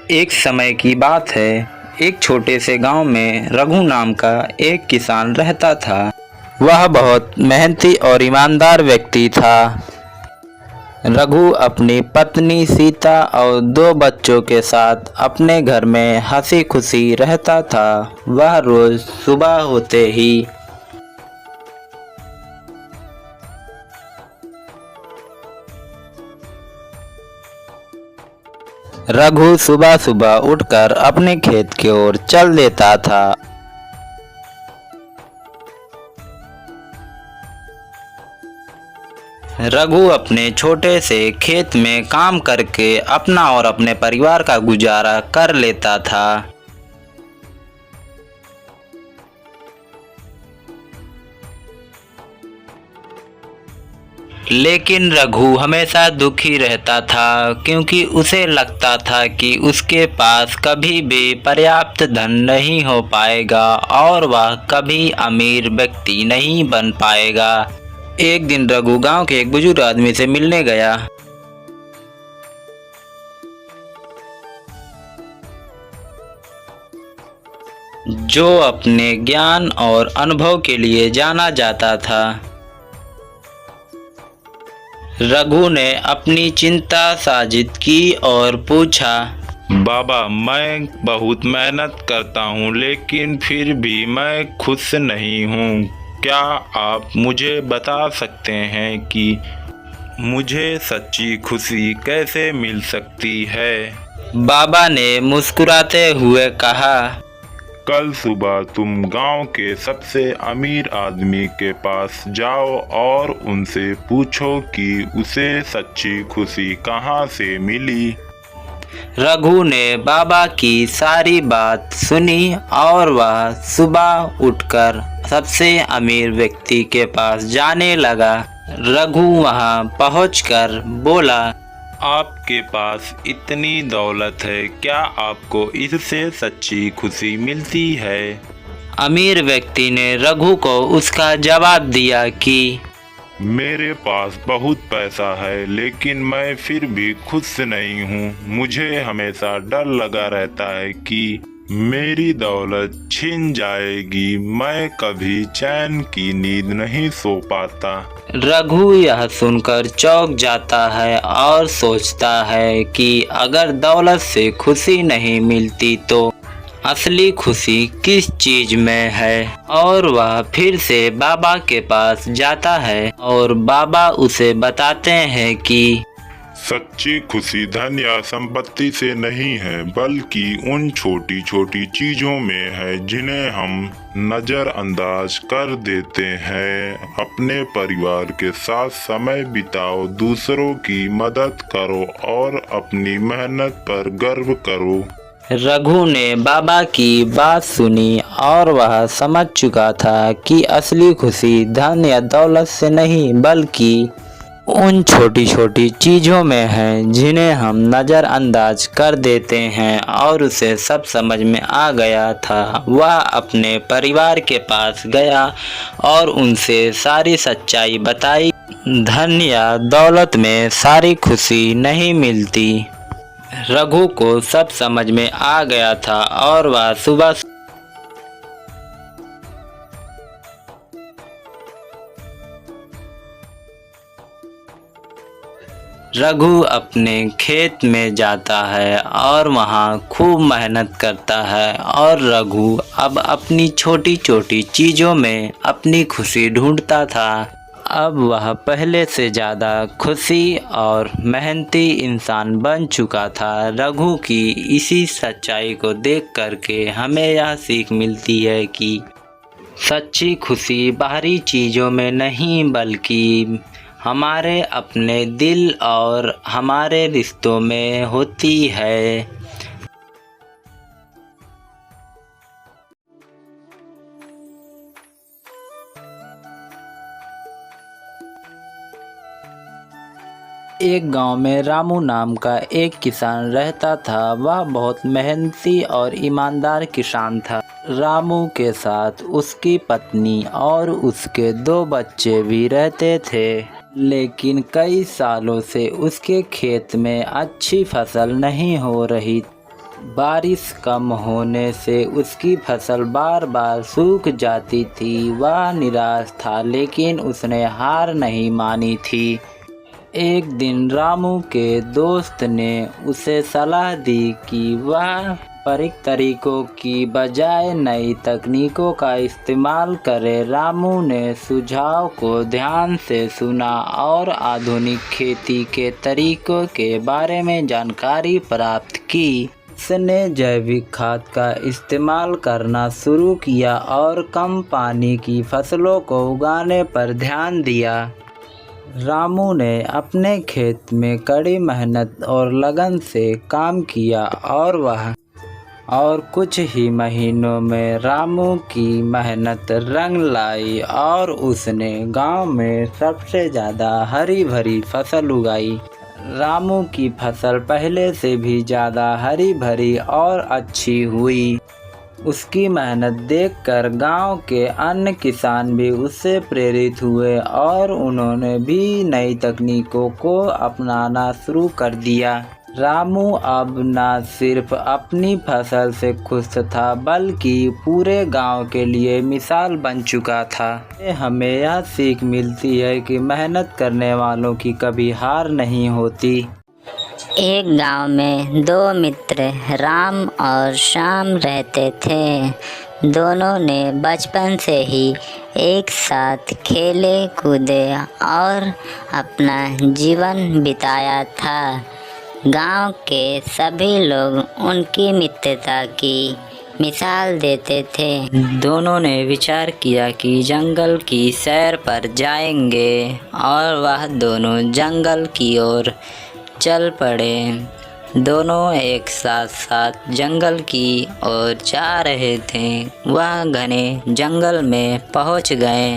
एक समय की बात है। एक छोटे से गांव में रघु नाम का एक किसान रहता था। वह बहुत मेहनती और ईमानदार व्यक्ति था। रघु अपनी पत्नी सीता और 2 बच्चों के साथ अपने घर में हंसी खुशी रहता था। वह रोज सुबह होते ही रघु सुबह सुबह उठकर अपने खेत की ओर चल देता था। रघु अपने छोटे से खेत में काम करके अपना और अपने परिवार का गुजारा कर लेता था। लेकिन रघु हमेशा दुखी रहता था, क्योंकि उसे लगता था कि उसके पास कभी भी पर्याप्त धन नहीं हो पाएगा और वह कभी अमीर व्यक्ति नहीं बन पाएगा। एक दिन रघु गांव के एक बुजुर्ग आदमी से मिलने गया। जो अपने ज्ञान और अनुभव के लिए जाना जाता था। रघु ने अपनी चिंता साझित की और पूछा, बाबा, मैं बहुत मेहनत करता हूँ लेकिन फिर भी मैं खुश नहीं हूँ। क्या आप मुझे बता सकते हैं कि मुझे सच्ची खुशी कैसे मिल सकती है? बाबा ने मुस्कुराते हुए कहा, कल सुबह तुम गांव के सबसे अमीर आदमी के पास जाओ और उनसे पूछो कि उसे सच्ची खुशी कहाँ से मिली। रघु ने बाबा की सारी बात सुनी और वह सुबह उठकर सबसे अमीर व्यक्ति के पास जाने लगा। रघु वहां पहुंचकर बोला, आपके पास इतनी दौलत है, क्या आपको इससे सच्ची खुशी मिलती है? अमीर व्यक्ति ने रघु को उसका जवाब दिया कि मेरे पास बहुत पैसा है लेकिन मैं फिर भी खुश नहीं हूँ। मुझे हमेशा डर लगा रहता है कि मेरी दौलत छिन जाएगी। मैं कभी चैन की नींद नहीं सो पाता। रघु यह सुनकर चौंक जाता है और सोचता है कि अगर दौलत से खुशी नहीं मिलती तो असली खुशी किस चीज में है। और वह फिर से बाबा के पास जाता है और बाबा उसे बताते हैं कि सच्ची खुशी धन या संपत्ति से नहीं है, बल्कि उन छोटी छोटी चीजों में है जिन्हें हम नजरअंदाज कर देते हैं। अपने परिवार के साथ समय बिताओ, दूसरों की मदद करो और अपनी मेहनत पर गर्व करो। रघु ने बाबा की बात सुनी और वह समझ चुका था कि असली खुशी धन या दौलत से नहीं, बल्कि उन छोटी छोटी चीज़ों में है जिन्हें हम नज़रअंदाज कर देते हैं। और उसे सब समझ में आ गया था। वह अपने परिवार के पास गया और उनसे सारी सच्चाई बताई। धन या दौलत में सारी खुशी नहीं मिलती। रघु को सब समझ में आ गया था और वह सुबह रघु अपने खेत में जाता है और वहाँ खूब मेहनत करता है। और रघु अब अपनी छोटी छोटी चीज़ों में अपनी खुशी ढूंढता था। अब वह पहले से ज़्यादा खुशी और मेहनती इंसान बन चुका था। रघु की इसी सच्चाई को देख करके हमें यह सीख मिलती है कि सच्ची खुशी बाहरी चीज़ों में नहीं, बल्कि हमारे अपने दिल और हमारे रिश्तों में होती है। एक गांव में रामू नाम का एक किसान रहता था। वह बहुत मेहनती और ईमानदार किसान था। रामू के साथ उसकी पत्नी और उसके 2 बच्चे भी रहते थे। लेकिन कई सालों से उसके खेत में अच्छी फसल नहीं हो रही। बारिश कम होने से उसकी फसल बार बार सूख जाती थी। वह निराश था, लेकिन उसने हार नहीं मानी थी। एक दिन रामू के दोस्त ने उसे सलाह दी कि वह पारंपरिक तरीकों की बजाय नई तकनीकों का इस्तेमाल करे। रामू ने सुझाव को ध्यान से सुना और आधुनिक खेती के तरीकों के बारे में जानकारी प्राप्त की। उसने जैविक खाद का इस्तेमाल करना शुरू किया और कम पानी की फसलों को उगाने पर ध्यान दिया। रामू ने अपने खेत में कड़ी मेहनत और लगन से काम किया और कुछ ही महीनों में रामू की मेहनत रंग लाई और उसने गांव में सबसे ज़्यादा हरी भरी फसल उगाई। रामू की फसल पहले से भी ज़्यादा हरी भरी और अच्छी हुई। उसकी मेहनत देखकर गांव के अन्य किसान भी उससे प्रेरित हुए और उन्होंने भी नई तकनीकों को अपनाना शुरू कर दिया। रामू अब न सिर्फ अपनी फसल से खुश था, बल्कि पूरे गांव के लिए मिसाल बन चुका था। हमें यह सीख मिलती है कि मेहनत करने वालों की कभी हार नहीं होती। एक गांव में दो मित्र राम और श्याम रहते थे। दोनों ने बचपन से ही एक साथ खेले कूदे और अपना जीवन बिताया था। गांव के सभी लोग उनकी मित्रता की मिसाल देते थे। दोनों ने विचार किया कि जंगल की सैर पर जाएंगे और वह दोनों जंगल की ओर चल पड़े। दोनों एक साथ जंगल की ओर जा रहे थे। वह घने जंगल में पहुंच गए।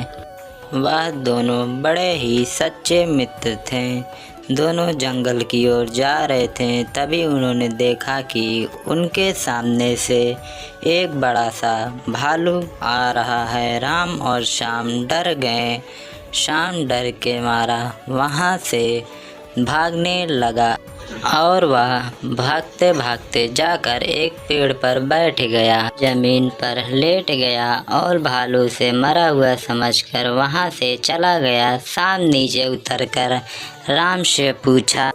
वह दोनों बड़े ही सच्चे मित्र थे। दोनों जंगल की ओर जा रहे थे, तभी उन्होंने देखा कि उनके सामने से एक बड़ा सा भालू आ रहा है। राम और श्याम डर गए। श्याम डर के मारा वहाँ से भागने लगा और वह भागते भागते जाकर एक पेड़ पर बैठ गया। जमीन पर लेट गया और भालू से मरा हुआ समझकर वहां से चला गया। श्याम नीचे उतरकर राम से पूछा,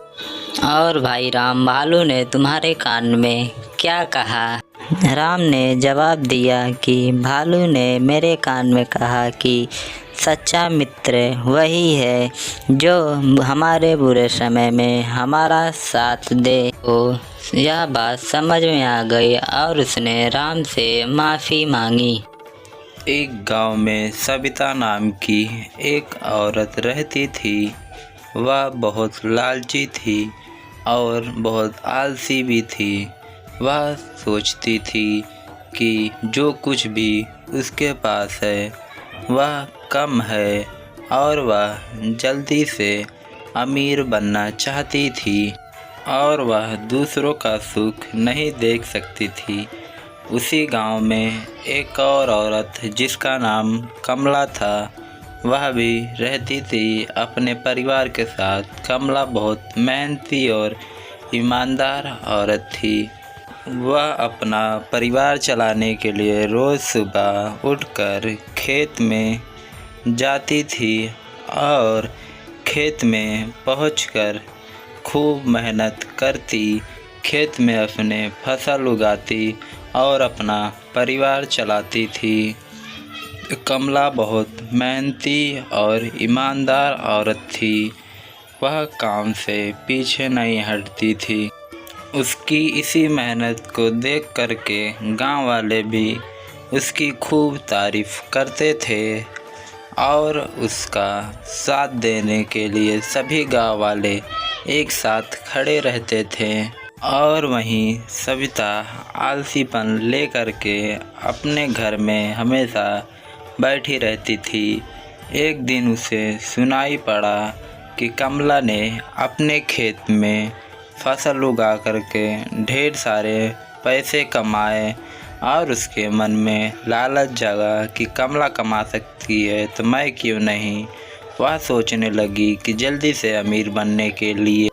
और भाई राम, भालू ने तुम्हारे कान में क्या कहा? राम ने जवाब दिया कि भालू ने मेरे कान में कहा कि सच्चा मित्र वही है जो हमारे बुरे समय में हमारा साथ दे। तो यह बात समझ में आ गई और उसने राम से माफ़ी मांगी। एक गांव में सविता नाम की एक औरत रहती थी। वह बहुत लालची थी और बहुत आलसी भी थी। वह सोचती थी कि जो कुछ भी उसके पास है वह कम है और वह जल्दी से अमीर बनना चाहती थी और वह दूसरों का सुख नहीं देख सकती थी। उसी गांव में एक और औरत जिसका नाम कमला था, वह भी रहती थी अपने परिवार के साथ। कमला बहुत मेहनती और ईमानदार औरत थी। वह अपना परिवार चलाने के लिए रोज़ सुबह उठकर खेत में जाती थी और खेत में पहुंचकर खूब मेहनत करती, खेत में अपने फसल उगाती और अपना परिवार चलाती थी। कमला बहुत मेहनती और ईमानदार औरत थी। वह काम से पीछे नहीं हटती थी। उसकी इसी मेहनत को देख कर के गाँव वाले भी उसकी खूब तारीफ़ करते थे और उसका साथ देने के लिए सभी गाँव वाले एक साथ खड़े रहते थे। और वहीं सविता आलसीपन लेकर के अपने घर में हमेशा बैठी रहती थी। एक दिन उसे सुनाई पड़ा कि कमला ने अपने खेत में फसल उगा करके ढेर सारे पैसे कमाए और उसके मन में लालच जगा कि कमला कमा सकती है तो मैं क्यों नहीं। वह सोचने लगी कि जल्दी से अमीर बनने के लिए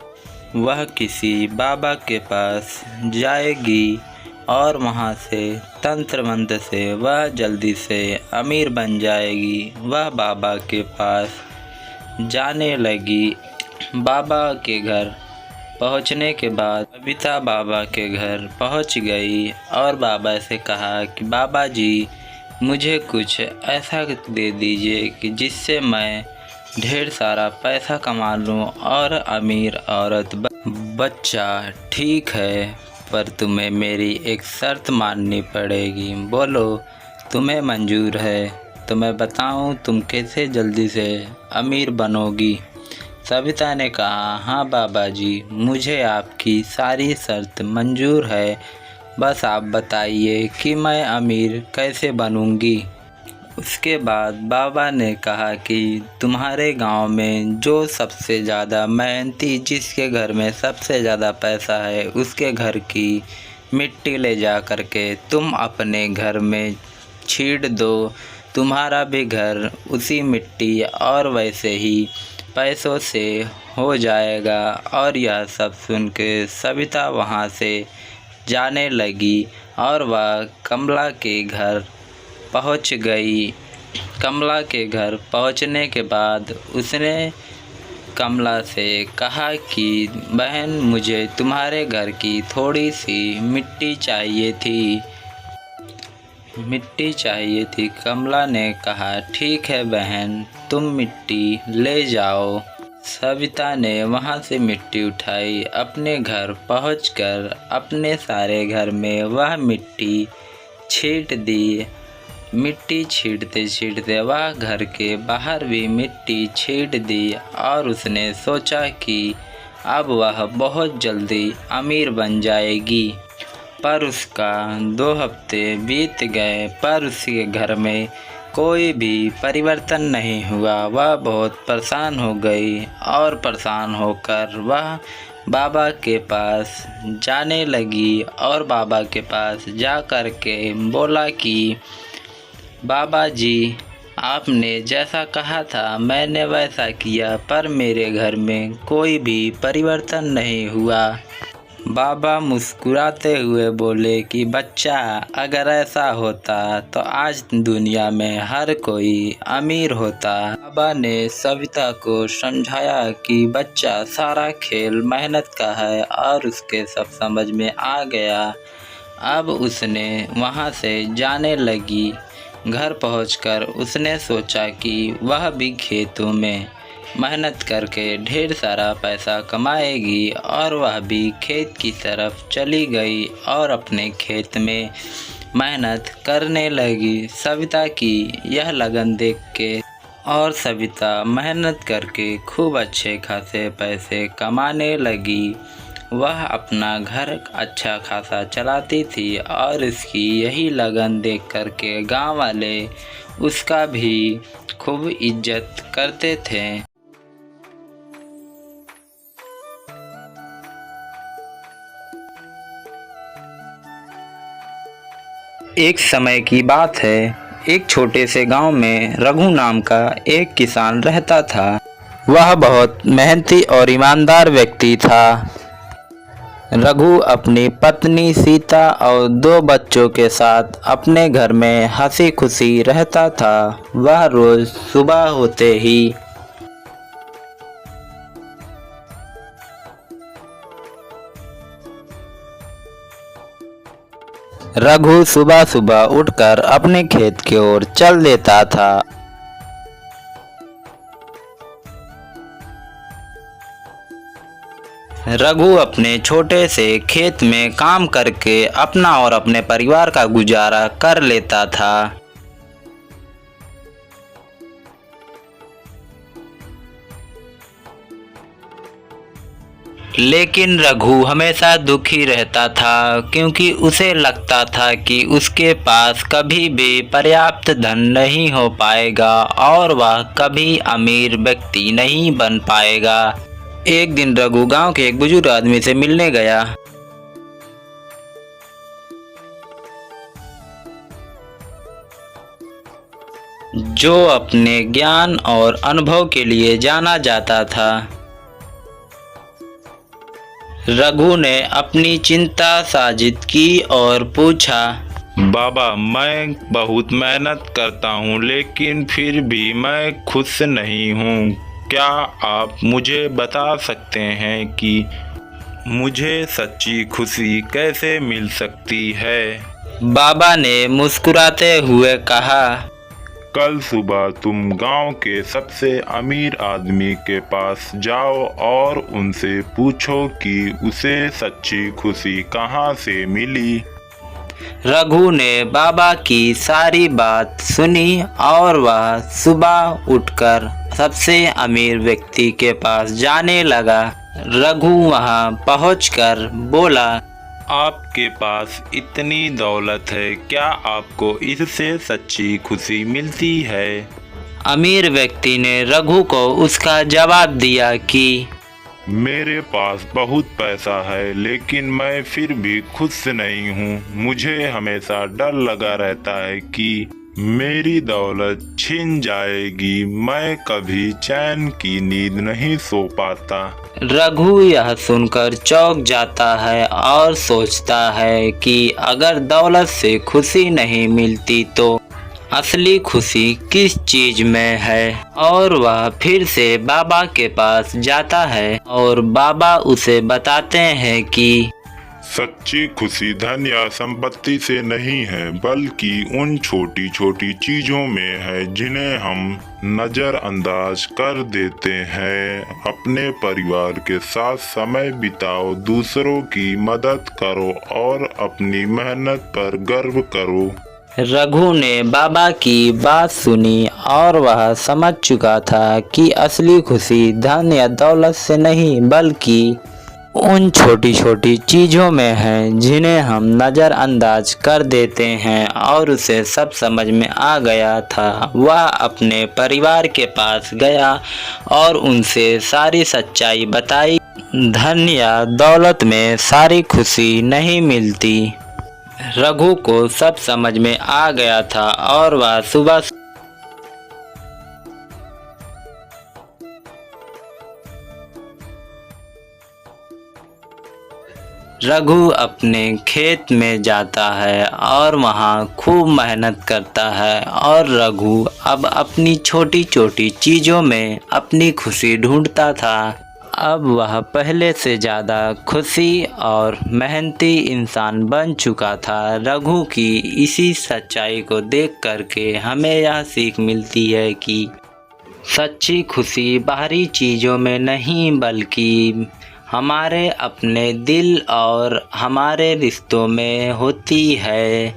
वह किसी बाबा के पास जाएगी और वहाँ से तंत्र मंत्र से वह जल्दी से अमीर बन जाएगी। वह बाबा के पास जाने लगी। बाबा के घर पहुँचने के बाद सविता बाबा के घर पहुँच गई और बाबा से कहा कि बाबा जी, मुझे कुछ ऐसा दे दीजिए कि जिससे मैं ढेर सारा पैसा कमा लूँ और अमीर औरत बच्चा ठीक है, पर तुम्हें मेरी एक शर्त माननी पड़ेगी। बोलो, तुम्हें मंजूर है तो मैं बताऊँ तुम कैसे जल्दी से अमीर बनोगी। सविता ने कहा, हाँ बाबा जी, मुझे आपकी सारी शर्त मंजूर है, बस आप बताइए कि मैं अमीर कैसे बनूंगी। उसके बाद बाबा ने कहा कि तुम्हारे गांव में जो सबसे ज़्यादा मेहनती, जिसके घर में सबसे ज़्यादा पैसा है, उसके घर की मिट्टी ले जा कर के तुम अपने घर में छींट दो। तुम्हारा भी घर उसी मिट्टी और वैसे ही पैसों से हो जाएगा। और यह सब सुन के सविता वहाँ से जाने लगी और वह कमला के घर पहुँच गई। कमला के घर पहुँचने के बाद उसने कमला से कहा कि बहन, मुझे तुम्हारे घर की थोड़ी सी मिट्टी चाहिए थी। कमला ने कहा, ठीक है बहन, तुम मिट्टी ले जाओ। सविता ने वहाँ से मिट्टी उठाई, अपने घर पहुँचकर अपने सारे घर में वह मिट्टी छींट दी। मिट्टी छींटते वह घर के बाहर भी मिट्टी छींट दी और उसने सोचा कि अब वह बहुत जल्दी अमीर बन जाएगी। पर उसका 2 हफ्ते बीत गए, पर उसके घर में कोई भी परिवर्तन नहीं हुआ। वह बहुत परेशान हो गई और परेशान होकर वह बाबा के पास जाने लगी और बाबा के पास जा कर के बोला कि बाबा जी, आपने जैसा कहा था मैंने वैसा किया, पर मेरे घर में कोई भी परिवर्तन नहीं हुआ। बाबा मुस्कुराते हुए बोले कि बच्चा, अगर ऐसा होता तो आज दुनिया में हर कोई अमीर होता। बाबा ने सविता को समझाया कि बच्चा, सारा खेल मेहनत का है और उसके सब समझ में आ गया। अब उसने वहाँ से जाने लगी। घर पहुंचकर उसने सोचा कि वह भी खेतों में मेहनत करके ढेर सारा पैसा कमाएगी और वह भी खेत की तरफ चली गई और अपने खेत में मेहनत करने लगी। सविता की यह लगन देख के और सविता मेहनत करके खूब अच्छे खासे पैसे कमाने लगी। वह अपना घर अच्छा खासा चलाती थी और इसकी यही लगन देख कर के गाँव वाले उसका भी खूब इज्जत करते थे। एक समय की बात है, एक छोटे से गांव में रघु नाम का एक किसान रहता था। वह बहुत मेहनती और ईमानदार व्यक्ति था। रघु अपनी पत्नी सीता और 2 बच्चों के साथ अपने घर में हंसी खुशी रहता था। वह रोज सुबह होते ही रघु सुबह सुबह उठकर अपने खेत की ओर चल देता था। रघु अपने छोटे से खेत में काम करके अपना और अपने परिवार का गुजारा कर लेता था। लेकिन रघु हमेशा दुखी रहता था, क्योंकि उसे लगता था कि उसके पास कभी भी पर्याप्त धन नहीं हो पाएगा और वह कभी अमीर व्यक्ति नहीं बन पाएगा। एक दिन रघु गांव के एक बुजुर्ग आदमी से मिलने गया। जो अपने ज्ञान और अनुभव के लिए जाना जाता था। रघु ने अपनी चिंता साजिद की और पूछा, बाबा, मैं बहुत मेहनत करता हूँ लेकिन फिर भी मैं खुश नहीं हूँ। क्या आप मुझे बता सकते हैं कि मुझे सच्ची खुशी कैसे मिल सकती है? बाबा ने मुस्कुराते हुए कहा, कल सुबह तुम गांव के सबसे अमीर आदमी के पास जाओ और उनसे पूछो कि उसे सच्ची खुशी कहाँ से मिली। रघु ने बाबा की सारी बात सुनी और वह सुबह उठकर सबसे अमीर व्यक्ति के पास जाने लगा। रघु वहां पहुंचकर बोला, आपके पास इतनी दौलत है, क्या आपको इससे सच्ची खुशी मिलती है? अमीर व्यक्ति ने रघु को उसका जवाब दिया कि मेरे पास बहुत पैसा है लेकिन मैं फिर भी खुश नहीं हूँ। मुझे हमेशा डर लगा रहता है कि मेरी दौलत छिन जाएगी। मैं कभी चैन की नींद नहीं सो पाता। रघु यह सुनकर चौंक जाता है और सोचता है कि अगर दौलत से खुशी नहीं मिलती तो असली खुशी किस चीज में है। और वह फिर से बाबा के पास जाता है और बाबा उसे बताते हैं कि सच्ची खुशी धन या संपत्ति से नहीं है, बल्कि उन छोटी छोटी चीजों में है जिन्हें हम नजरअंदाज कर देते हैं। अपने परिवार के साथ समय बिताओ, दूसरों की मदद करो और अपनी मेहनत पर गर्व करो। रघु ने बाबा की बात सुनी और वह समझ चुका था कि असली खुशी धन या दौलत से नहीं बल्कि उन छोटी छोटी चीज़ों में है जिन्हें हम नज़रअंदाज कर देते हैं। और उसे सब समझ में आ गया था। वह अपने परिवार के पास गया और उनसे सारी सच्चाई बताई। धन या दौलत में सारी खुशी नहीं मिलती। रघु को सब समझ में आ गया था और वह सुबह रघु अपने खेत में जाता है और वहाँ खूब मेहनत करता है। और रघु अब अपनी छोटी छोटी चीज़ों में अपनी खुशी ढूंढता था। अब वह पहले से ज़्यादा खुशी और मेहनती इंसान बन चुका था। रघु की इसी सच्चाई को देख करके हमें यह सीख मिलती है कि सच्ची खुशी बाहरी चीज़ों में नहीं बल्कि हमारे अपने दिल और हमारे रिश्तों में होती है।